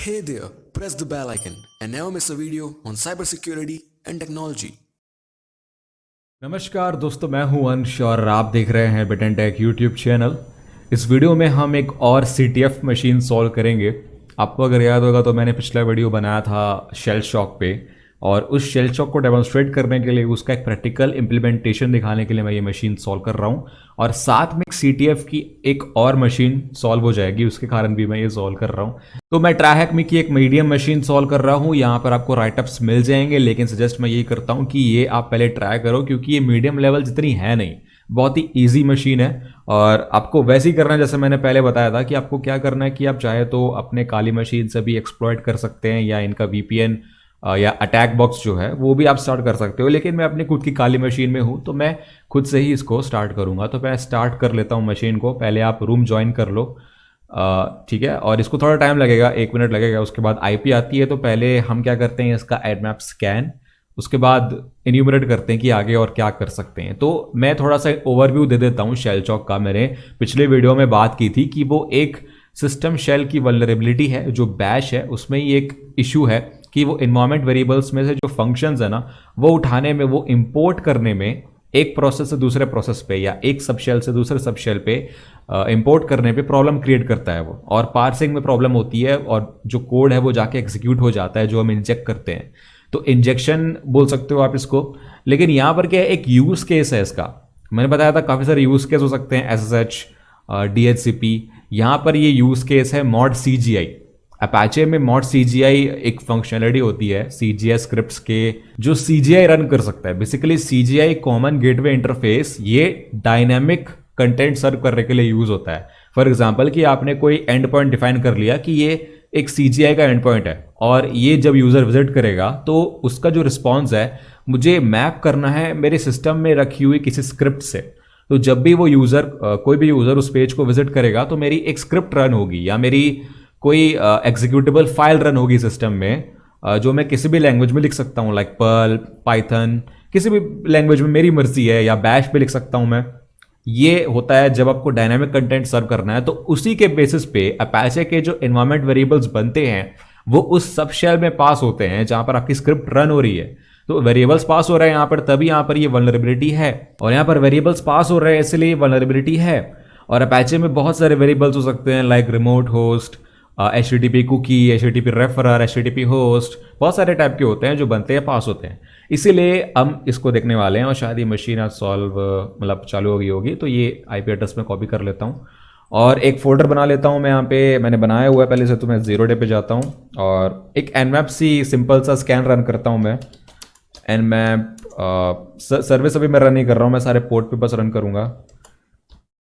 Hey there, press the bell icon and never miss a video on cybersecurity and technology. नमस्कार दोस्तों, मैं हूं अंश और आप देख रहे हैं bit and take YouTube channel. इस वीडियो में हम एक और CTF मशीन सॉल्व करेंगे। आपको अगर याद होगा तो मैंने पिछला वीडियो बनाया था शेल शॉक पे, और उस शेल शॉक को डेमोन्स्ट्रेट करने के लिए, उसका एक प्रैक्टिकल इम्प्लीमेंटेशन दिखाने के लिए मैं ये मशीन सॉल्व कर रहा हूँ। और साथ में CTF की एक और मशीन सॉल्व हो जाएगी, उसके कारण भी मैं ये सॉल्व कर रहा हूँ। तो मैं ट्राइहैक की एक मीडियम मशीन सॉल्व कर रहा हूँ। यहाँ पर आपको राइटअप्स मिल जाएंगे, लेकिन सजेस्ट मैं यही करता हूँ कि ये आप पहले ट्राई करो, क्योंकि ये मीडियम लेवल जितनी है नहीं, बहुत ही ईजी मशीन है। और आपको वैसे ही करना है जैसे मैंने पहले बताया था कि आपको क्या करना है कि आप चाहे तो अपने काली मशीन से भी एक्सप्लॉइट कर सकते हैं, या इनका VPN या अटैक बॉक्स जो है वो भी आप स्टार्ट कर सकते हो। लेकिन मैं अपनी खुद की काली मशीन में हूँ तो मैं खुद से ही इसको स्टार्ट करूँगा। तो मैं स्टार्ट कर लेता हूँ मशीन को। पहले आप रूम ज्वाइन कर लो, ठीक है, और इसको थोड़ा टाइम लगेगा, 1 मिनट लगेगा। उसके बाद IP आती है। तो पहले हम क्या करते हैं, इसका एडमैप स्कैन, उसके बाद इन्यूमरेट करते हैं कि आगे और क्या कर सकते हैं। तो मैं थोड़ा सा ओवरव्यू दे देता हूँ शेल शॉक का। मैंने पिछले वीडियो में बात की थी कि वो एक सिस्टम शेल की वल्नरेबिलिटी है, जो बैश है, उसमें ही एक इशू है कि वो इन्वायरमेंट वेरिएबल्स में से जो फंक्शंस है ना, वो उठाने में, वो इंपोर्ट करने में, एक प्रोसेस से दूसरे प्रोसेस पे या एक सब शेल से दूसरे सब शेल पे इंपोर्ट करने पे प्रॉब्लम क्रिएट करता है वो। और पार्सिंग में प्रॉब्लम होती है, और जो कोड है वो जाके एग्जीक्यूट हो जाता है जो हम इंजेक्ट करते हैं। तो इंजेक्शन बोल सकते हो आप इसको। लेकिन यहाँ पर क्या है, एक यूज केस है इसका। मैंने बताया था काफ़ी सारे यूज केस हो सकते हैं, SSH, DHCP। यहाँ पर ये यूज केस है मॉड CGI। अपाचे में मॉड CGI एक फंक्शनलिटी होती है CGI स्क्रिप्ट्स के, जो CGI रन कर सकता है। Basically CGI common gateway interface, ये डायनेमिक कंटेंट सर्व करने के लिए यूज होता है। फॉर एग्जांपल कि आपने कोई एंड पॉइंट डिफाइन कर लिया कि ये एक CGI का एंड पॉइंट है, और ये जब यूजर विजिट करेगा तो उसका जो रिस्पॉन्स है मुझे मैप करना है मेरे सिस्टम में रखी हुई किसी स्क्रिप्ट से। तो जब भी वो यूजर, कोई भी यूजर उस पेज को विजिट करेगा तो मेरी एक स्क्रिप्ट रन होगी, या मेरी कोई एग्जीक्यूटेबल फाइल रन होगी सिस्टम में, जो मैं किसी भी लैंग्वेज में लिख सकता हूँ, लाइक पर्ल, पाइथन, किसी भी लैंग्वेज में मेरी मर्जी है, या बैश पे लिख सकता हूँ मैं। ये होता है जब आपको डायनामिक कंटेंट सर्व करना है। तो उसी के बेसिस पे अपाचे के जो एनवायरमेंट वेरिएबल्स बनते हैं वो उस सब शेल में पास होते हैं जहां पर आपकी स्क्रिप्ट रन हो रही है। तो वेरिएबल्स पास हो रहे हैं यहाँ पर, तभी यहाँ पर ये वल्नरेबिलिटी है। और यहाँ पर वेरिएबल्स पास हो रहे हैं इसलिए वल्नरेबिलिटी है। और अपाचे में बहुत सारे वेरिएबल्स हो सकते हैं, like remote host, HTTP cookie, HTTP referer, HTTP host, बहुत सारे टाइप के होते हैं जो बनते हैं, पास होते हैं। इसीलिए हम इसको देखने वाले हैं। और शायद ये मशीन आज सॉल्व, मतलब चालू हो गई होगी। तो ये IP एड्रेस में कॉपी कर लेता हूँ और एक फोल्डर बना लेता हूँ। मैं यहाँ पे मैंने बनाया हुआ है पहले से। तो मैं 0 डे पे जाता हूँ और एक nmap सिंपल सा स्कैन रन करता हूँ मैं। nmap सर्विस अभी मैं रन नहीं कर रहा हूँ, मैं सारे पोर्ट पे बस रन करूँगा।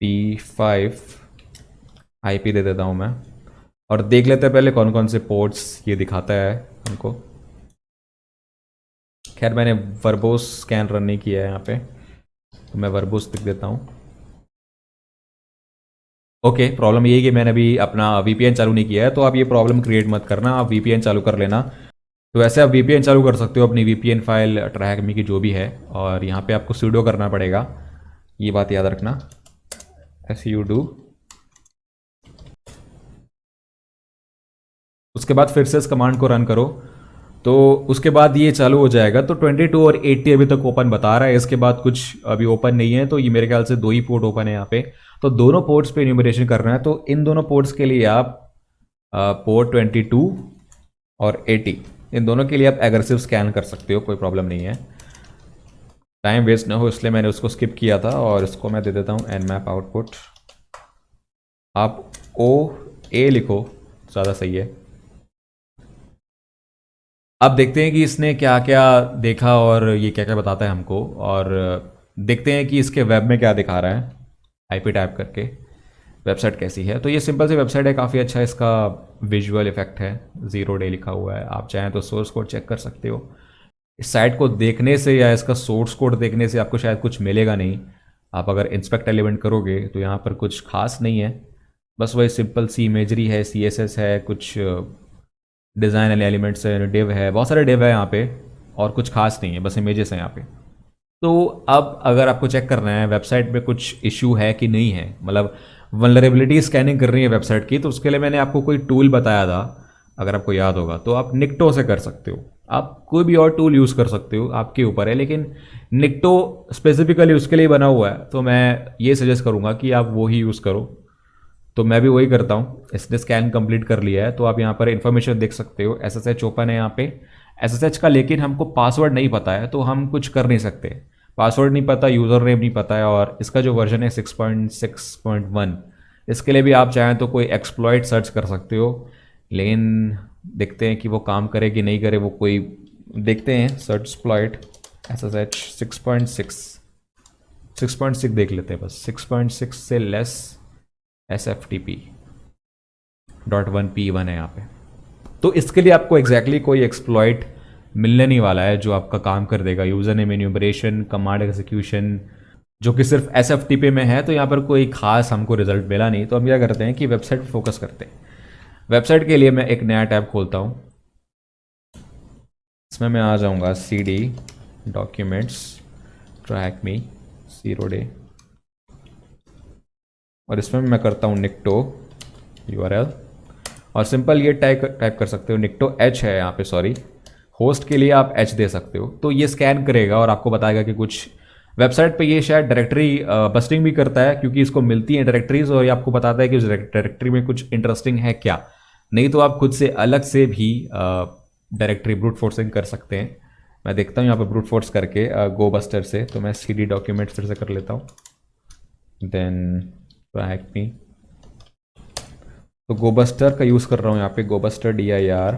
P5 IP दे देता हूँ मैं, और देख लेते हैं पहले कौन कौन से पोर्ट्स ये दिखाता है हमको। खैर मैंने वर्बोस स्कैन रन नहीं किया है यहाँ पे, तो मैं वर्बोस लिख देता हूँ। ओके, प्रॉब्लम ये है कि मैंने अभी अपना VPN चालू नहीं किया है, तो आप ये प्रॉब्लम क्रिएट मत करना, आप VPN चालू कर लेना। तो ऐसे आप VPN चालू कर सकते हो अपनी VPN फाइल ट्राइहैक की जो भी है, और यहाँ पे आपको sudo करना पड़ेगा, ये बात याद रखना, sudo। उसके बाद फिर से इस कमांड को रन करो, तो उसके बाद ये चालू हो जाएगा। तो 22 और 80 अभी तक ओपन बता रहा है, इसके बाद कुछ अभी ओपन नहीं है। तो ये मेरे ख्याल से 2 ही पोर्ट ओपन है यहाँ पे। तो दोनों पोर्ट्स पे इन्यूमरेशन करना है। तो इन दोनों पोर्ट्स के लिए आप पोर्ट 22 और 80, इन दोनों के लिए आप एग्रेसिव स्कैन कर सकते हो, कोई प्रॉब्लम नहीं है। टाइम वेस्ट ना हो इसलिए मैंने उसको स्किप किया था। और इसको मैं दे देता हूँ nmap आउटपुट। आप OA लिखो, ज़्यादा सही है। अब देखते हैं कि इसने क्या क्या देखा और ये क्या क्या बताता है हमको, और देखते हैं कि इसके वेब में क्या दिखा रहा है। IP टाइप करके वेबसाइट कैसी है। तो ये सिंपल सी वेबसाइट है, काफ़ी अच्छा इसका विजुअल इफेक्ट है, 0 डे लिखा हुआ है। आप चाहें तो सोर्स कोड चेक कर सकते हो। इस साइट को देखने से या इसका सोर्स कोड देखने से आपको शायद कुछ मिलेगा नहीं। आप अगर इंस्पेक्ट एलिमेंट करोगे तो यहाँ पर कुछ खास नहीं है, बस वही सिंपल सी इमेजरी है, CSS है, कुछ डिज़ाइन एलिमेंट्स है, डिव है, बहुत सारे डिव है यहाँ पे, और कुछ खास नहीं है, बस इमेजेस हैं यहाँ पे। तो अब अगर आपको चेक करना है वेबसाइट में कुछ इशू है कि नहीं है, मतलब वल्नरेबिलिटी स्कैनिंग कर रही है वेबसाइट की, तो उसके लिए मैंने आपको कोई टूल बताया था अगर आपको याद होगा तो आप निक्टो से कर सकते हो। आप कोई भी और टूल यूज़ कर सकते हो, आपके ऊपर है, लेकिन निक्टो स्पेसिफिकली उसके लिए बना हुआ है, तो मैं ये सजेस्ट करूँगा कि आप वो ही यूज़ करो। तो मैं भी वही करता हूँ। इसने स्कैन कंप्लीट कर लिया है, तो आप यहाँ पर इन्फॉर्मेशन देख सकते हो। SSH ओपन है यहाँ पे, SSH का, लेकिन हमको पासवर्ड नहीं पता है तो हम कुछ कर नहीं सकते। पासवर्ड नहीं पता, यूज़र नेम नहीं पता है, और इसका जो वर्जन है 6.6.1, इसके लिए भी आप चाहें तो कोई एक्सप्लॉइट सर्च कर सकते हो, लेकिन देखते हैं कि वो काम करे कि नहीं करे। वो कोई देखते हैं, सर्च एक्सप्लॉइट SSH 6.6 देख लेते हैं बस। 6.6 से लेस SFTP.1P1 है यहाँ पे। तो इसके लिए आपको एग्जैक्टली कोई एक्सप्लॉइट मिलने नहीं वाला है जो आपका काम कर देगा। User name enumeration, command execution, जो कि सिर्फ SFTP में है, तो यहाँ पर कोई खास हमको रिजल्ट मिला नहीं। तो हम क्या करते हैं कि वेबसाइट पर फोकस करते हैं। वेबसाइट के लिए मैं एक नया टैब खोलता हूँ। इसमें मैं आ जाऊँगा CD डॉक्यूमेंट्स, ट्रैक मी 0 डे, और इसमें मैं करता हूँ निक्टो URL, और सिंपल ये टाइप कर सकते हो। निक्टो H है यहाँ पे, सॉरी, होस्ट के लिए आप H दे सकते हो। तो ये स्कैन करेगा और आपको बताएगा कि कुछ वेबसाइट पे ये शायद डायरेक्टरी बस्टिंग भी करता है, क्योंकि इसको मिलती हैं डायरेक्टरीज, और ये आपको बताता है कि उस डायरेक्टरी में कुछ इंटरेस्टिंग है क्या। नहीं तो आप खुद से अलग से भी डायरेक्टरी ब्रूट फोर्सिंग कर सकते हैं। मैं देखता हूँ यहाँ पर ब्रूट फोर्स करके गो बस्टर से। तो मैं CD डॉक्यूमेंट्स फिर से कर लेता हूँ, देन ट्रैक मी। तो गोबस्टर का यूज़ कर रहा हूँ यहाँ पे, गोबस्टर DIR।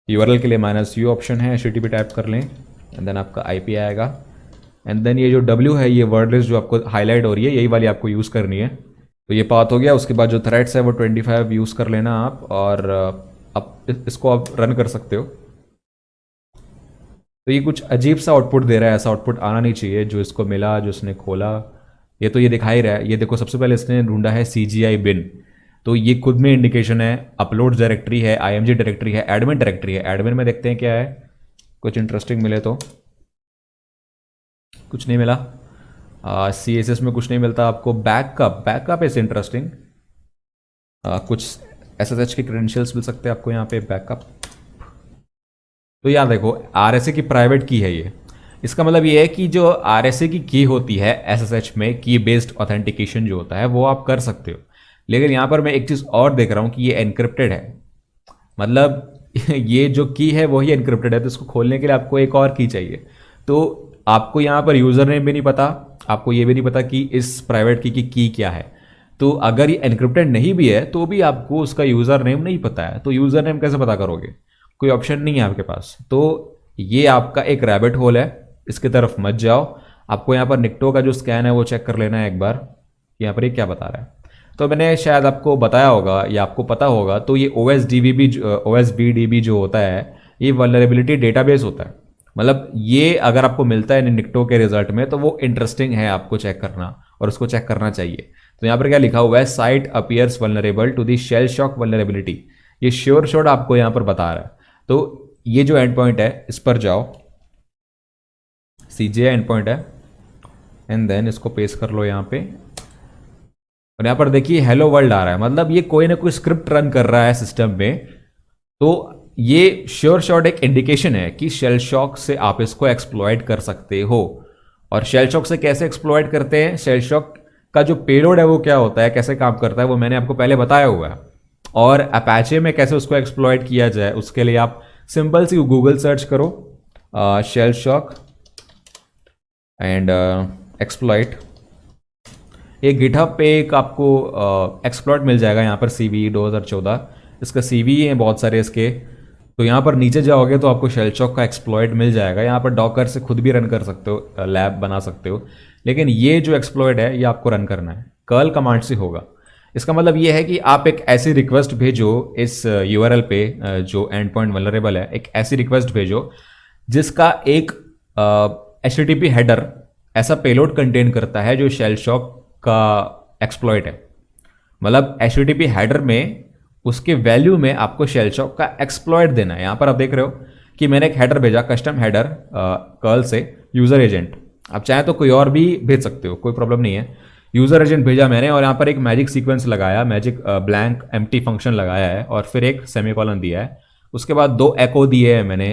URL के लिए -u ऑप्शन है, HTTP टाइप कर लें, एंड देन आपका IP आएगा, एंड देन ये जो W है, ये वर्ड लिस्ट जो आपको हाईलाइट हो रही है, यही वाली आपको यूज़ करनी है। तो ये पाथ हो गया। उसके बाद जो थ्रेड्स है वो 25 यूज़ कर लेना आप, और आप इसको आप रन कर सकते हो। तो ये कुछ अजीब सा आउटपुट दे रहा है, ऐसा आउटपुट आना नहीं चाहिए जो इसको मिला, जो इसने खोला। ये तो ये दिखा ही रहा है। ये देखो, सबसे पहले इसने ढूंढा है CGI bin, तो ये खुद में इंडिकेशन है। अपलोड डायरेक्टरी है, IMG डायरेक्टरी है, एडमिन डायरेक्टरी है। एडमिन में देखते हैं क्या है, कुछ इंटरेस्टिंग मिले तो। कुछ नहीं मिला। CSS में कुछ नहीं मिलता आपको। Backup is interesting. कुछ SSH के क्रेडेंशियल्स मिल सकते हैं आपको यहाँ पे, बैकअप। तो यार देखो, RSA की प्राइवेट की है ये। इसका मतलब ये है कि जो RSA की की होती है SSH में, की बेस्ड ऑथेंटिकेशन जो होता है, वो आप कर सकते हो। लेकिन यहाँ पर मैं एक चीज़ और देख रहा हूँ कि ये एनक्रिप्टेड है। मतलब ये जो की है वही एनक्रिप्टेड है, तो इसको खोलने के लिए आपको एक और की चाहिए। तो आपको यहाँ पर यूज़र नेम भी नहीं पता, आपको ये भी नहीं पता कि इस प्राइवेट की क्या है। तो अगर ये एनक्रिप्टेड नहीं भी है तो भी आपको उसका यूज़र नेम नहीं पता है, तो यूज़र नेम कैसे पता करोगे? कोई ऑप्शन नहीं है आपके पास। तो ये आपका एक रैबिट होल है, इसकी तरफ मत जाओ। आपको यहाँ पर निक्टो का जो स्कैन है वो चेक कर लेना है एक बार, यहाँ पर ये क्या बता रहा है। तो मैंने शायद आपको बताया होगा या आपको पता होगा, तो ये OSBDB जो होता है, ये वल्नरेबिलिटी डेटाबेस होता है। मतलब ये अगर आपको मिलता है निक्टो के रिजल्ट में, तो वो इंटरेस्टिंग है आपको चेक करना, और उसको चेक करना चाहिए। तो यहाँ पर क्या लिखा हुआ है, site appears vulnerable to the shell shock vulnerability. ये श्योर शॉट आपको यहाँ पर बता रहा है। तो ये जो एंड पॉइंट है, इस पर जाओ, CGI एंड पॉइंट है, एंड देन इसको पेस्ट कर लो यहाँ पे, और यहाँ पर देखिए हेलो वर्ल्ड आ रहा है। मतलब ये कोई ना कोई स्क्रिप्ट रन कर रहा है सिस्टम में। तो ये श्योर शॉट एक इंडिकेशन है कि शेल शॉक से आप इसको एक्सप्लॉइट कर सकते हो। और शेल शॉक से कैसे एक्सप्लॉइट करते हैं, शेल शॉक का जो पेलोड है वो क्या होता है, कैसे काम करता है, वो मैंने आपको पहले बताया हुआ है। और अपैचे में कैसे उसको एक्सप्लॉइट किया जाए, उसके लिए आप सिंपल सी गूगल सर्च करो, शेल शॉक एंड एक्सप्लॉइट। ये गिटहब पे एक आपको एक्सप्लॉइट मिल जाएगा, यहाँ पर CVE 2014, इसका CVE है बहुत सारे इसके। तो यहाँ पर नीचे जाओगे तो आपको शेल शॉक का एक्सप्लॉइट मिल जाएगा। यहाँ पर डॉकर से खुद भी रन कर सकते हो, लैब बना सकते हो। लेकिन ये जो एक्सप्लॉइट है ये आपको रन करना है, कर्ल कमांड से होगा। इसका मतलब ये है कि आप एक ऐसी रिक्वेस्ट भेजो इस URL पे, जो एंड पॉइंट वल्नरेबल है, एक ऐसी रिक्वेस्ट भेजो जिसका एक HTTP हेडर ऐसा पेलोड कंटेन करता है जो शेल शॉक का एक्सप्लॉइट है। मतलब HTTP हेडर में उसके वैल्यू में आपको शेल शॉक का एक्सप्लॉइट देना है। यहाँ पर आप देख रहे हो कि मैंने एक हेडर भेजा, कस्टम हेडर कर्ल से यूजर एजेंट। आप चाहे तो कोई और भी भेज सकते हो, कोई प्रॉब्लम नहीं है। यूज़र एजेंट भेजा मैंने और यहाँ पर एक मैजिक सीक्वेंस लगाया, मैजिक ब्लैंक एम्प्टी फंक्शन लगाया है और फिर एक सेमीकोलन दिया है। उसके बाद 2 एको दिए हैं मैंने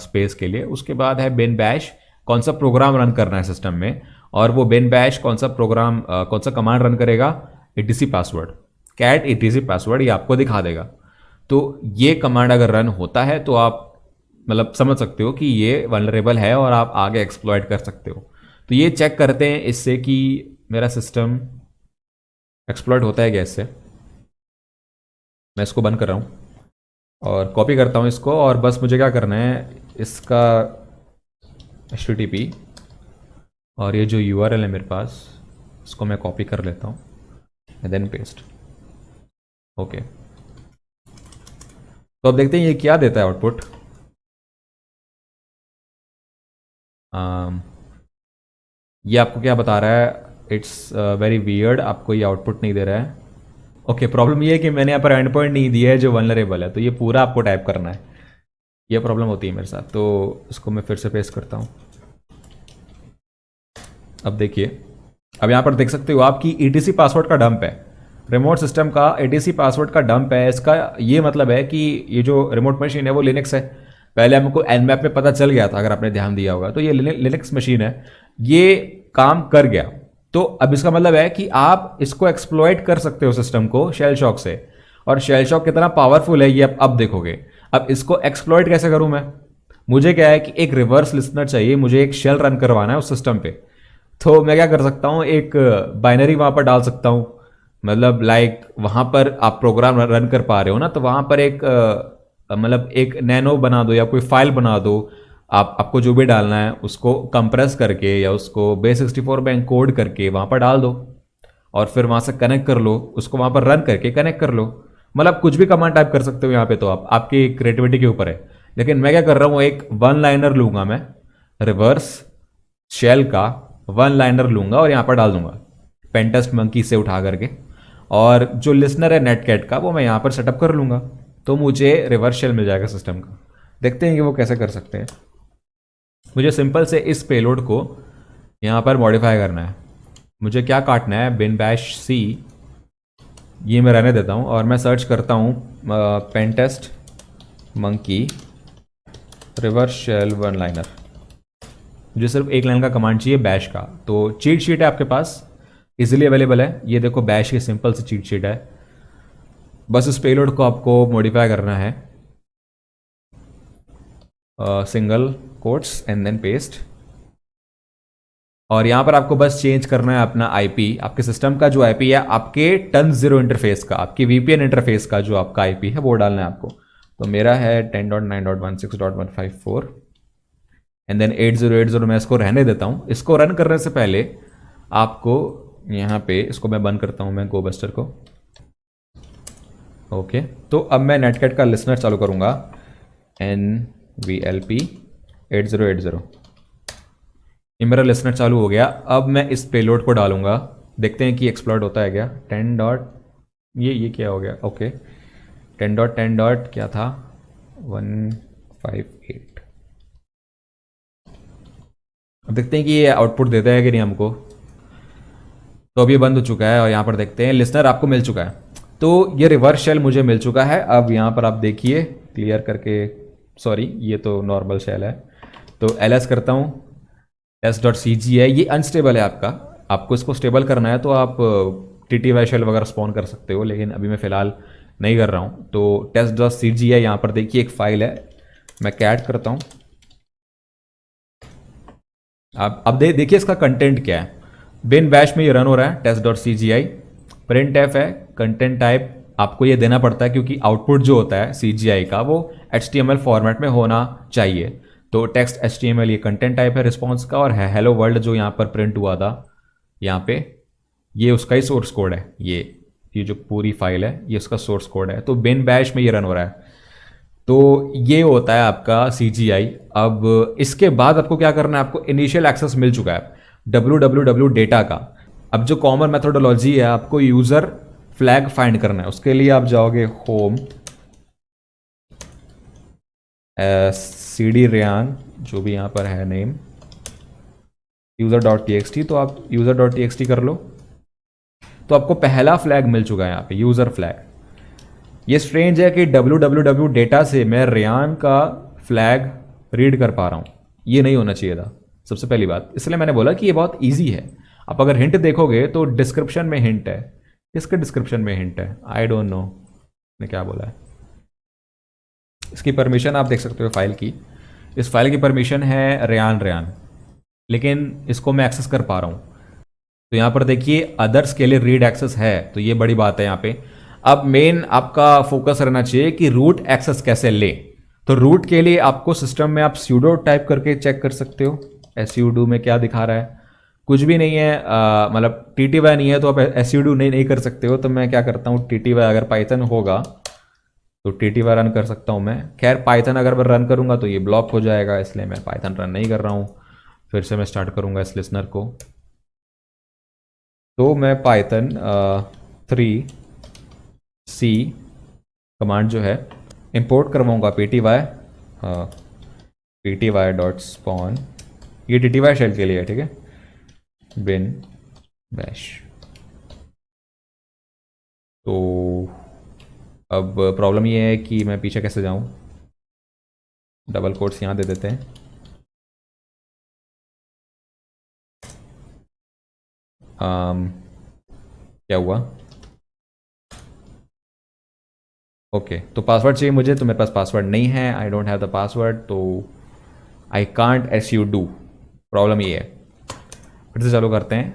स्पेस के लिए। उसके बाद है बिन बैश, कौन सा प्रोग्राम रन करना है सिस्टम में, और वो बिन बैश कौन सा प्रोग्राम कौन सा कमांड रन करेगा, etc password, cat etc password, ये आपको दिखा देगा। तो ये कमांड अगर रन होता है तो आप मतलब समझ सकते हो कि ये वल्नरेबल है और आप आगे एक्सप्लॉइट कर सकते हो। तो ये चेक करते हैं इससे कि मेरा सिस्टम एक्सप्लॉइट होता है क्या इससे। मैं इसको बंद कर रहा हूँ और कॉपी करता हूँ इसको, और बस मुझे क्या करना है, इसका HTTP और ये जो URL है मेरे पास, इसको मैं कॉपी कर लेता हूँ एंड देन पेस्ट। ओके, तो अब देखते हैं ये क्या देता है आउटपुट। ये आपको क्या बता रहा है, इट्स वेरी वियर्ड, आपको ये आउटपुट नहीं दे रहा है। ओके, प्रॉब्लम ये है कि मैंने यहाँ पर एंड पॉइंट नहीं दिया है जो वल्नरेबल है, तो ये पूरा आपको टाइप करना है। ये प्रॉब्लम होती है मेरे साथ, तो इसको मैं फिर से पेस्ट करता हूँ। अब देखिए, अब यहाँ पर देख सकते हो आपकी ETC पासवर्ड का डंप है, रिमोट सिस्टम का ETC पासवर्ड का डंप है। इसका ये मतलब है कि ये जो रिमोट मशीन है वो लिनक्स है। पहले हमको nmap में पता चल गया था, अगर आपने ध्यान दिया होगा, तो ये लिनक्स मशीन है, ये काम कर गया। तो अब इसका मतलब है कि आप इसको एक्सप्लॉइट कर सकते हो सिस्टम को शेल शॉक से, और शेल शॉक कितना पावरफुल है ये अब देखोगे। अब इसको एक्सप्लॉइट कैसे करूं मैं, मुझे क्या है कि एक रिवर्स लिसनर चाहिए, मुझे एक शेल रन करवाना है उस सिस्टम पे। तो मैं क्या कर सकता हूं, एक बाइनरी वहां पर डाल सकता हूं, मतलब लाइक वहां पर आप प्रोग्राम रन कर पा रहे हो ना, तो वहां पर एक मतलब एक नैनो बना दो या कोई फाइल बना दो। आपको जो भी डालना है उसको कंप्रेस करके या उसको base64 में एनकोड करके वहां पर डाल दो, और फिर वहां से कनेक्ट कर लो, उसको वहां पर रन करके कनेक्ट कर लो। मतलब कुछ भी कमांड टाइप कर सकते हो यहाँ पे, तो आप आपकी क्रिएटिविटी के ऊपर है। लेकिन मैं क्या कर रहा हूँ, एक वन लाइनर लूंगा मैं, रिवर्स शेल का वन लाइनर लूंगा और यहाँ पर डाल दूंगा पेंटेस्ट मंकी से उठा करके, और जो लिसनर है नेटकैट का वो मैं यहाँ पर सेटअप कर लूंगा, तो मुझे रिवर्स शेल मिल जाएगा सिस्टम का। देखते हैं कि वो कैसे कर सकते हैं। मुझे सिंपल से इस पेलोड को यहाँ पर मॉडिफाई करना है। मुझे क्या काटना है, बिन बैश सी, ये मैं रहने देता हूँ, और मैं सर्च करता हूँ pentest monkey reverse shell one liner. मुझे सिर्फ एक लाइन का कमांड चाहिए बैश का, तो चीट शीट है आपके पास, इजीली अवेलेबल है। ये देखो बैश की सिंपल सी चीट शीट है। बस इस पेलोड को आपको मॉडिफाई करना है, single quotes and then paste, और यहां पर आपको बस चेंज करना है अपना आईपी, आपके सिस्टम का जो आईपी है, आपके टन0 इंटरफेस का, आपकी VPN इंटरफेस का जो आपका आईपी है वो डालना है आपको। तो मेरा है 10.9.16.154 एंड देन 8080। मैं इसको रहने देता हूं। इसको रन करने से पहले आपको यहाँ पे, इसको मैं बंद करता हूं मैं गोबस्टर को। ओके, तो अब मैं नेटकैट का लिसनर चालू करूंगा, NVLP 8080। ये मेरा लिसनर चालू हो गया। अब मैं इस पेलोड को डालूंगा, देखते हैं कि एक्सप्लॉइट होता है क्या। 10 डॉट ये क्या हो गया, ओके 10.10 डॉट क्या था 158। अब देखते हैं कि ये आउटपुट देता है कि नहीं हमको। तो अब ये बंद हो चुका है और यहाँ पर देखते हैं लिसनर आपको मिल चुका है। तो ये रिवर्स शेल मुझे मिल चुका है। अब यहाँ पर आप देखिए क्लियर करके, सॉरी ये तो नॉर्मल शेल है, तो ls करता हूँ, s.cg है, ये अनस्टेबल है आपका, आपको इसको स्टेबल करना है तो आप TTY शेल वगैरह स्पॉन कर सकते हो, लेकिन अभी मैं फ़िलहाल नहीं कर रहा हूँ। तो test.cg है, यहाँ पर देखिए एक फाइल है, मैं कैट करता हूँ। अब देखिए इसका कंटेंट क्या है। बिन बैश में ये रन हो रहा है test.cgi, प्रिंट एफ है, कंटेंट टाइप आपको ये देना पड़ता है क्योंकि आउटपुट जो होता है CGI का वो HTML फॉर्मेट में होना चाहिए। तो टेक्स्ट HTML ये कंटेंट टाइप है रिस्पॉन्स का, और है हेलो वर्ल्ड जो यहाँ पर प्रिंट हुआ था यहाँ पे, ये उसका ही सोर्स कोड है। ये जो पूरी फाइल है ये उसका सोर्स कोड है। तो बिन बैश में ये रन हो रहा है। तो ये होता है आपका CGI। अब इसके बाद आपको क्या करना है, आपको इनिशियल एक्सेस मिल चुका है www डेटा का। अब जो कॉमन मेथोडोलॉजी है, आपको यूजर फ्लैग फाइंड करना है। उसके लिए आप जाओगे होम cd रेयान, जो भी यहाँ पर है नेम user.txt, तो आप user.txt कर लो। तो आपको पहला फ्लैग मिल चुका है यहाँ पे, यूज़र फ्लैग। ये स्ट्रेंज है कि www डेटा से मैं रेयान का फ्लैग रीड कर पा रहा हूँ, ये नहीं होना चाहिए था सबसे पहली बात। इसलिए मैंने बोला कि ये बहुत ईजी है। आप अगर हिंट देखोगे तो डिस्क्रिप्शन में हिंट है। किसके डिस्क्रिप्शन में हिंट है? आई डोंट नो ने क्या बोला है। इसकी परमिशन आप देख सकते हो फाइल की। इस फाइल की परमिशन है रेयान, लेकिन इसको मैं एक्सेस कर पा रहा हूँ। तो यहाँ पर देखिए अदर्स के लिए रीड एक्सेस है, तो ये बड़ी बात है यहाँ पे। अब मेन आपका फोकस रहना चाहिए कि रूट एक्सेस कैसे ले। तो रूट के लिए आपको सिस्टम में आप sudo टाइप करके चेक कर सकते हो। sudo में क्या दिखा रहा है? कुछ भी नहीं है, मतलब tty नहीं है तो आप sudo नहीं कर सकते हो। तो मैं क्या करता हूँ, tty अगर पाइथन होगा तो tty रन कर सकता हूँ मैं। खैर पाइथन अगर मैं रन करूँगा तो ये ब्लॉक हो जाएगा, इसलिए मैं पाइथन रन नहीं कर रहा हूँ। फिर से मैं स्टार्ट करूँगा इस लिसनर को। तो मैं पाइथन 3c कमांड जो है इंपोर्ट करवाऊँगा pty.spawn। ये tty शेल के लिए है, ठीक है, bin bash। तो अब प्रॉब्लम ये है कि मैं पीछे कैसे जाऊँ। डबल कोट्स यहाँ दे देते हैं। क्या हुआ? ओके तो पासवर्ड चाहिए मुझे, तो मेरे पास पासवर्ड नहीं है। I don't have the password, तो आई कांट sudo। प्रॉब्लम ये है। फिर से चालू करते हैं।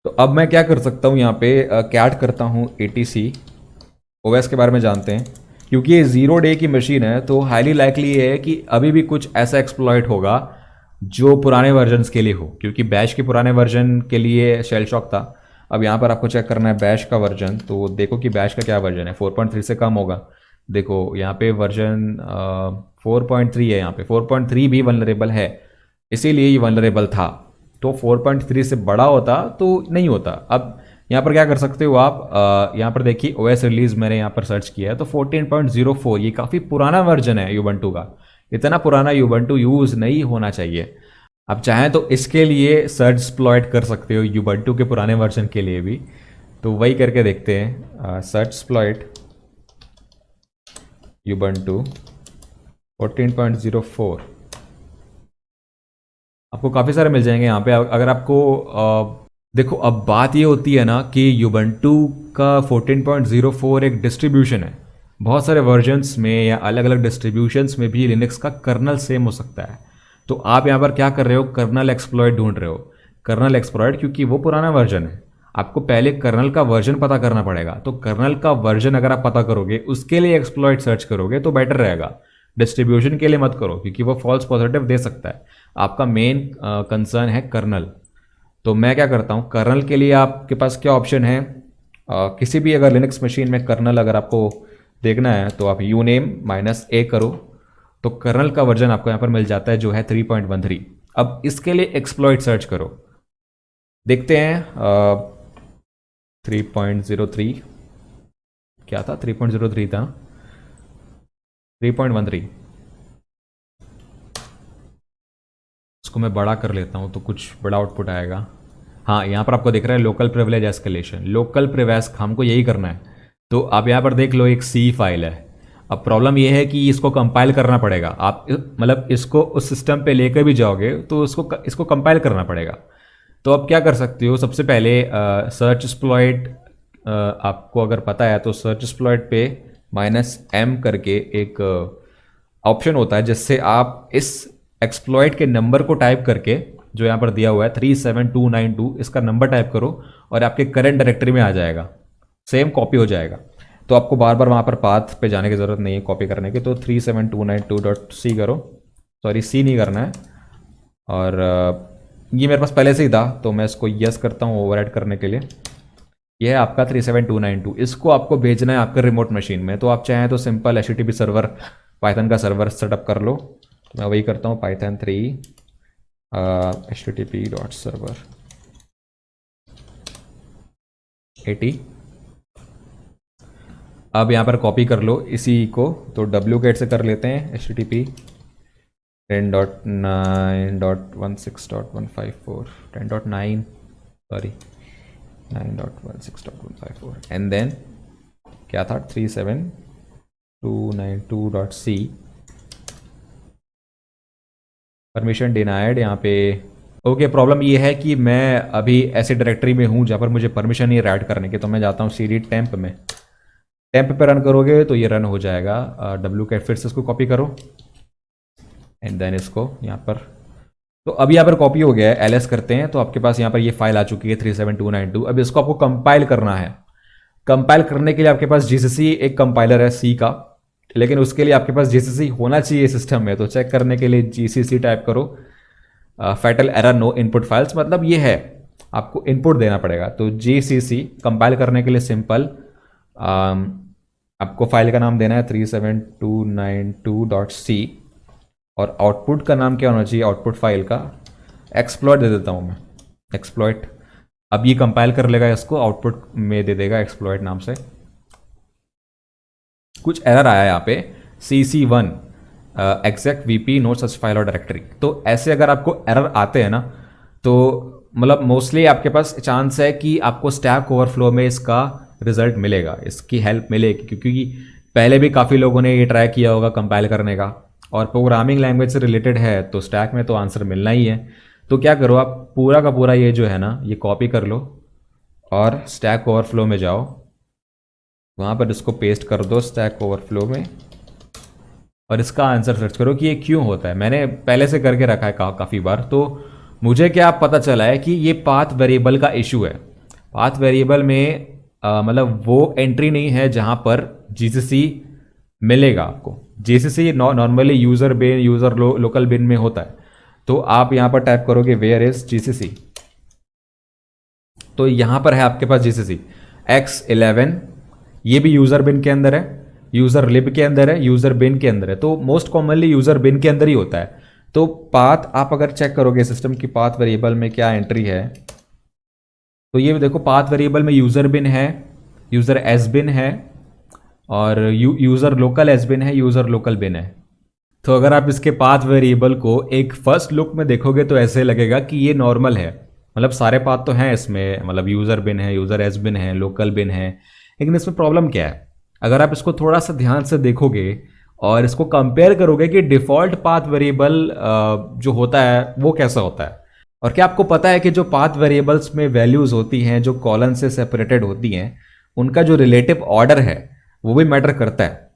तो अब मैं क्या कर सकता हूँ यहाँ पे, कैट करता हूँ atc ओएस के बारे में जानते हैं। क्योंकि ये 0 डे की मशीन है तो हाईली लाइकली ये है कि अभी भी कुछ ऐसा एक्सप्लॉइट होगा जो पुराने वर्जन्स के लिए हो, क्योंकि बैश के पुराने वर्जन के लिए शेल शॉक था। अब यहाँ पर आपको चेक करना है बैश का वर्जन, तो देखो कि बैश का क्या वर्जन है। 4.3 से कम होगा। देखो यहाँ पे वर्जन 4.3 है, यहाँ पे 4.3 भी वनरेबल है, इसीलिए ये वनरेबल था। तो 4.3 से बड़ा होता तो नहीं होता। अब यहाँ पर क्या कर सकते हो आप, यहाँ पर देखिए ओएस रिलीज मैंने यहाँ पर सर्च किया है तो 14.04, ये काफ़ी पुराना वर्जन है यूबंटू का। इतना पुराना यूबंटू यूज़ नहीं होना चाहिए। आप चाहें तो इसके लिए सर्च एक्सप्लॉइट कर सकते हो यूबंटू के पुराने वर्जन के लिए भी। तो वही करके देखते हैं, सर्च एक्सप्लॉइट यूबंटू 14.04। आपको काफ़ी सारे मिल जाएंगे यहाँ पे। अगर आपको देखो अब बात ये होती है ना कि यूबंटू का 14.04 एक डिस्ट्रीब्यूशन है। बहुत सारे वर्जन्स में या अलग अलग डिस्ट्रीब्यूशंस में भी लिनक्स का कर्नल सेम हो सकता है। तो आप यहाँ पर क्या कर रहे हो, कर्नल एक्सप्लॉइट ढूंढ रहे हो। कर्नल एक्सप्लॉइट क्योंकि वो पुराना वर्जन है, आपको पहले कर्नल का वर्जन पता करना पड़ेगा। तो कर्नल का वर्जन अगर आप पता करोगे उसके लिए एक्सप्लॉइट सर्च करोगे तो बेटर रहेगा। डिस्ट्रीब्यूशन के लिए मत करो क्योंकि वो फॉल्स पॉजिटिव दे सकता है। आपका मेन कंसर्न है कर्नल। तो मैं क्या करता हूँ, कर्नल के लिए आपके पास क्या ऑप्शन है, किसी भी अगर लिनक्स मशीन में कर्नल अगर आपको देखना है तो आप यूनेम -a करो तो कर्नल का वर्जन आपको यहाँ पर मिल जाता है जो है 3.13। अब इसके लिए एक्सप्लॉइट सर्च करो, देखते हैं 3.03 क्या था, 3.03 था, 3.13। इसको मैं बड़ा कर लेता हूँ तो कुछ बड़ा आउटपुट आएगा। हाँ यहाँ पर आपको दिख रहा है लोकल प्रिविलेज एस्केलेशन। लोकल प्रिवेस्क हमको यही करना है। तो आप यहाँ पर देख लो एक सी फाइल है। अब प्रॉब्लम ये है कि इसको कंपाइल करना पड़ेगा। आप मतलब इसको उस सिस्टम पे लेकर भी जाओगे तो इसको कंपाइल करना पड़ेगा। तो आप क्या कर सकते हो, सबसे पहले सर्च एक्सप्लॉइट, आपको अगर पता है तो सर्च एक्सप्लॉइट पे -m करके एक ऑप्शन होता है जिससे आप इस एक्सप्लॉइट के नंबर को टाइप करके, जो यहाँ पर दिया हुआ है 37292, इसका नंबर टाइप करो और आपके करंट डायरेक्टरी में आ जाएगा, सेम कॉपी हो जाएगा। तो आपको बार बार वहाँ पर पाथ पे जाने की ज़रूरत नहीं है कॉपी करने की। तो 37292.c करो, सॉरी सी नहीं करना है। और ये मेरे पास पहले से ही था तो मैं इसको यस करता हूँ ओवरराइट करने के लिए। यह है आपका 37292। इसको आपको भेजना है आपके रिमोट मशीन में। तो आप चाहें तो सिंपल HTTP सर्वर, पाइथन का सर्वर सेटअप कर लो। तो मैं वही करता हूँ, पाइथन 3 http.server 80। अब यहाँ पर कॉपी कर लो इसी को, तो wget से कर लेते हैं HTTP 10.9.16.154 10.9 सॉरी 9.16.154 एंड देन क्या था 37292.c परमिशन डिनाइड यहाँ पे। ओके प्रॉब्लम ये है कि मैं अभी ऐसे डायरेक्टरी में हूँ जहाँ पर मुझे परमिशन नहीं राइट करने की, तो मैं जाता हूँ cd temp में। टेम्प पे रन करोगे तो ये रन हो जाएगा। wcat फिर से इसको कॉपी करो एंड देन इसको यहाँ पर, तो अभी यहाँ पर कॉपी हो गया है। ls करते हैं तो आपके पास यहाँ पर ये फाइल आ चुकी है 37292। अब इसको आपको कंपाइल करना है। कंपाइल करने के लिए आपके पास gcc एक कंपाइलर है C का, लेकिन उसके लिए आपके पास gcc होना चाहिए सिस्टम में। तो चेक करने के लिए gcc टाइप करो fatal error no input files, मतलब ये है आपको इनपुट देना पड़ेगा। तो gcc कंपाइल करने के लिए सिंपल आपको फाइल का नाम देना है 37292.c और आउटपुट का नाम क्या होना चाहिए, आउटपुट फाइल का एक्सप्लॉइट दे देता हूं मैं, एक्सप्लॉइट। अब ये कंपाइल कर लेगा, इसको आउटपुट में दे देगा एक्सप्लॉइट नाम से। कुछ एरर आया यहाँ पे cc1 exec vp no such file और डायरेक्टरी। तो ऐसे अगर आपको एरर आते हैं ना, तो मतलब मोस्टली आपके पास चांस है कि आपको स्टैक ओवरफ्लो में इसका रिजल्ट मिलेगा, इसकी हेल्प मिलेगी, क्योंकि पहले भी काफ़ी लोगों ने ये ट्राई किया होगा कंपाइल करने का और प्रोग्रामिंग लैंग्वेज से रिलेटेड है तो स्टैक में तो आंसर मिलना ही है। तो क्या करो आप पूरा का पूरा ये जो है ना ये कॉपी कर लो और स्टैक ओवरफ्लो में जाओ, वहाँ पर इसको पेस्ट कर दो स्टैक ओवरफ्लो में और इसका आंसर सर्च करो कि ये क्यों होता है। मैंने पहले से करके रखा है काफ़ी बार, तो मुझे क्या पता चला है कि ये पाथ वेरिएबल का इशू है। पाथ वेरिएबल में मतलब वो एंट्री नहीं है जहाँ पर जीसीसी मिलेगा आपको। जीसीसी नॉर्मली यूज़र बिन यूज़र लोकल बिन में होता है। तो आप यहाँ पर टाइप करोगे वेयर इज जीसीसी, तो यहाँ पर है आपके पास जीसीसी x11, ये भी यूज़र बिन के अंदर है, यूज़र लिब के अंदर है, यूज़र बिन के अंदर है। तो मोस्ट कॉमनली यूज़र बिन के अंदर ही होता है। तो पाथ आप अगर चेक करोगे सिस्टम की पाथ वेरिएबल में क्या एंट्री है, तो ये देखो पाथ वेरिएबल में यूज़र बिन है, यूज़र एस बिन है और यूज़र लोकल एस बिन है, यूज़र लोकल बिन है। तो अगर आप इसके पाथ वेरिएबल को एक फर्स्ट लुक में देखोगे तो ऐसे लगेगा कि ये नॉर्मल है, मतलब सारे पाथ तो हैं इसमें, मतलब यूज़र बिन है, यूज़र एस बिन है, लोकल बिन है। लेकिन इसमें प्रॉब्लम क्या है, अगर आप इसको थोड़ा सा ध्यान से देखोगे और इसको कंपेयर करोगे कि डिफ़ॉल्ट पाथ वेरिएबल जो होता है वो कैसा होता है। और क्या आपको पता है कि जो पाथ वेरिएबल्स में वैल्यूज़ होती हैं जो कॉलन से सेपरेटेड होती हैं, उनका जो रिलेटिव ऑर्डर है वो भी मैटर करता है।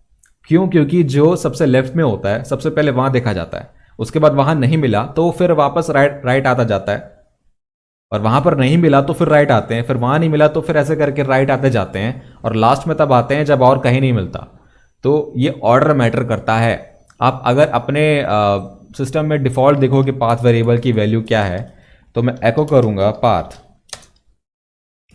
क्यों? क्योंकि जो सबसे लेफ्ट में होता है सबसे पहले वहां देखा जाता है, उसके बाद वहां नहीं मिला तो फिर वापस राइट आता जाता है, और वहां पर नहीं मिला तो फिर राइट आते हैं, फिर वहां नहीं मिला तो फिर ऐसे करके राइट आते जाते हैं, और लास्ट में तब आते हैं जब और कहीं नहीं मिलता। तो ये ऑर्डर मैटर करता है। आप अगर अपने सिस्टम में डिफॉल्ट देखो कि पाथ वेरिएबल की वैल्यू क्या है, तो मैं एको करूंगा पाथ,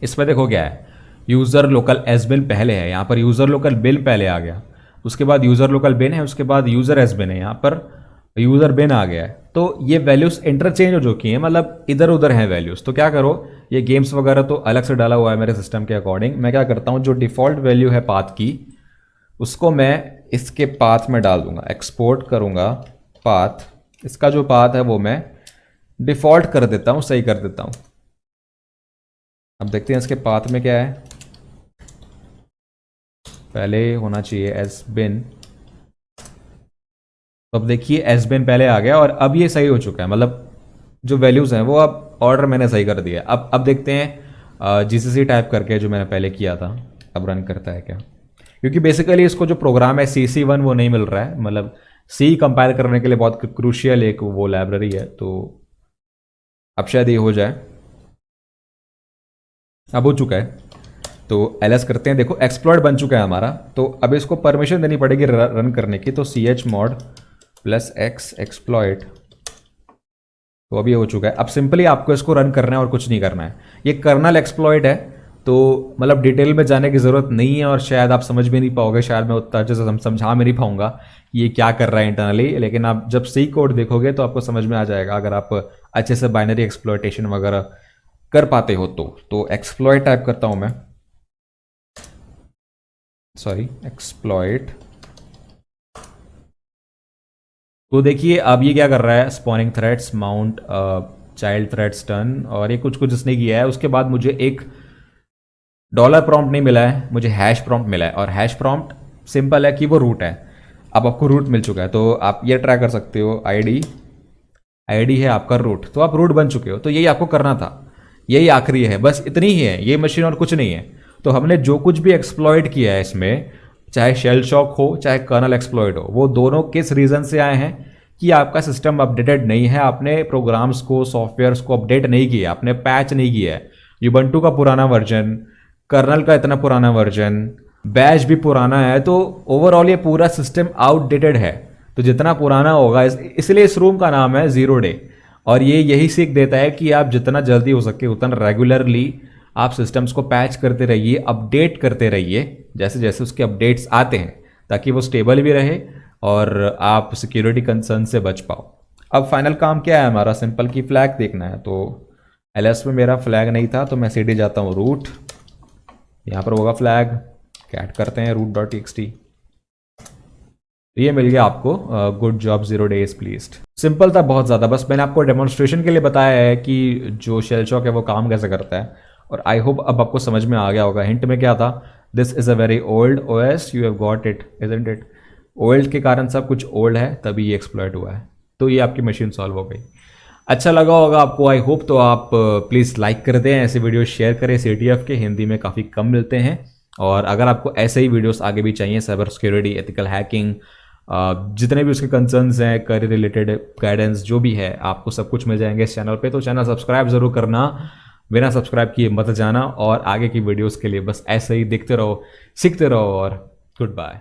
इसमें देखो क्या है, यूज़र लोकल एस बिन पहले है, यहाँ पर यूज़र लोकल बिन पहले आ गया, उसके बाद यूज़र लोकल बिन है, उसके बाद यूज़र एस बिन है, यहाँ पर यूज़र बिन आ गया है। तो ये वैल्यूज़ इंटरचेंज हो चुकी हैं, मतलब इधर उधर हैं वैल्यूज़। तो क्या करो, ये गेम्स वगैरह तो अलग से डाला हुआ है मेरे सिस्टम के अकॉर्डिंग। मैं क्या करता हूँ, जो डिफ़ॉल्ट वैल्यू है पाथ की उसको मैं इसके पाथ में डाल दूंगा, एक्सपोर्ट करूंगा पाथ, इसका जो पाथ है वो मैं डिफ़ॉल्ट कर देता हूँ, सही कर देता हूँ। अब देखते हैं इसके पाथ में क्या है, पहले होना चाहिए एस बिन। तो अब देखिए एस बिन पहले आ गया और अब ये सही हो चुका है, मतलब जो वैल्यूज़ हैं वो अब ऑर्डर मैंने सही कर दिया। अब देखते हैं जीसीसी टाइप करके जो मैंने पहले किया था अब रन करता है क्या, क्योंकि बेसिकली इसको जो प्रोग्राम है CC1 वो नहीं मिल रहा है, मतलब सी कंपाइल करने के लिए बहुत क्रूशियल एक वो लाइब्रेरी है। तो अब शायद ये हो जाए, अब हो चुका है। तो ls करते हैं, देखो एक्सप्लॉइट बन चुका है हमारा। तो अब इसको परमिशन देनी पड़ेगी रन करने की, तो chmod +x एक्सप्लॉइट, तो अभी हो चुका है। अब सिंपली आपको इसको रन करना है और कुछ नहीं करना है। ये कर्नल एक्सप्लॉइट है, तो मतलब डिटेल में जाने की ज़रूरत नहीं है और शायद आप समझ भी नहीं पाओगे, शायद मैं उतना अच्छे से समझा में नहीं पाऊंगा कि ये क्या कर रहा है इंटरनली। लेकिन आप जब सी कोड देखोगे तो आपको समझ में आ जाएगा, अगर आप अच्छे से बाइनरी एक्सप्लॉइटेशन वगैरह कर पाते हो तो एक्सप्लॉइट टाइप करता हूँ मैं, सॉरी एक्सप्लॉइट। तो देखिए अब ये क्या कर रहा है, spawning threads mount child threads turn, और ये कुछ कुछ इसने किया है। उसके बाद मुझे एक डॉलर प्रॉम्प्ट नहीं मिला है, मुझे हैश प्रॉम्प्ट मिला है, और हैश प्रॉम्प्ट सिंपल है कि वो रूट है। अब आपको रूट मिल चुका है तो आप ये ट्राई कर सकते हो, आईडी है आपका रूट, तो आप रूट बन चुके हो। तो यही आपको करना था, यही आखिरी है, बस इतनी ही है ये मशीन और कुछ नहीं है। तो हमने जो कुछ भी एक्सप्लॉइट किया है इसमें, चाहे शेल शॉक हो चाहे कर्नल एक्सप्लॉइट हो, वो दोनों किस रीज़न से आए हैं कि आपका सिस्टम अपडेटेड नहीं है, आपने प्रोग्राम्स को सॉफ्टवेयर्स को अपडेट नहीं किया, आपने पैच नहीं किया है। यूबंटू का पुराना वर्जन, कर्नल का इतना पुराना वर्जन, बैच भी पुराना है, तो ओवरऑल ये पूरा सिस्टम आउटडेटेड है। तो जितना पुराना होगा इसलिए इस रूम का नाम है 0 डे। और ये यही सीख देता है कि आप जितना जल्दी हो सके उतना रेगुलरली आप सिस्टम्स को पैच करते रहिए, अपडेट करते रहिए जैसे जैसे उसके अपडेट्स आते हैं, ताकि वो स्टेबल भी रहे और आप सिक्योरिटी कंसर्न से बच पाओ। अब फाइनल काम क्या है हमारा, सिंपल की फ्लैग देखना है। तो एलएस में मेरा फ्लैग नहीं था तो मैं सीधे जाता हूँ रूट, यहाँ पर होगा फ्लैग, कैट करते हैं root.txt। ये मिल गया आपको, good job 0 days pleased. Simple था बहुत ज़्यादा, बस मैंने आपको डेमोन्स्ट्रेशन के लिए बताया है कि जो शेल शॉक है वो काम कैसे करता है, और आई होप अब आपको समझ में आ गया होगा। हिंट में क्या था, this is a very old OS, you have got it isn't it. Old के कारण सब कुछ ओल्ड है, तभी ये एक्सप्लॉइट हुआ है। तो ये आपकी मशीन सॉल्व हो गई। अच्छा लगा होगा आपको आई होप, तो आप प्लीज़ लाइक कर दें, ऐसे वीडियो शेयर करें। CTF के हिंदी में काफ़ी कम मिलते हैं, और अगर आपको ऐसे ही वीडियोस आगे भी चाहिए, साइबर सिक्योरिटी, एथिकल हैकिंग, जितने भी उसके कंसर्न्स हैं, करियर रिलेटेड गाइडेंस जो भी है, आपको सब कुछ मिल जाएंगे इस चैनल पे। तो चैनल सब्सक्राइब ज़रूर करना, बिना सब्सक्राइब किए मत जाना, और आगे की वीडियोस के लिए बस ऐसे ही देखते रहो, सीखते रहो, और गुड बाय।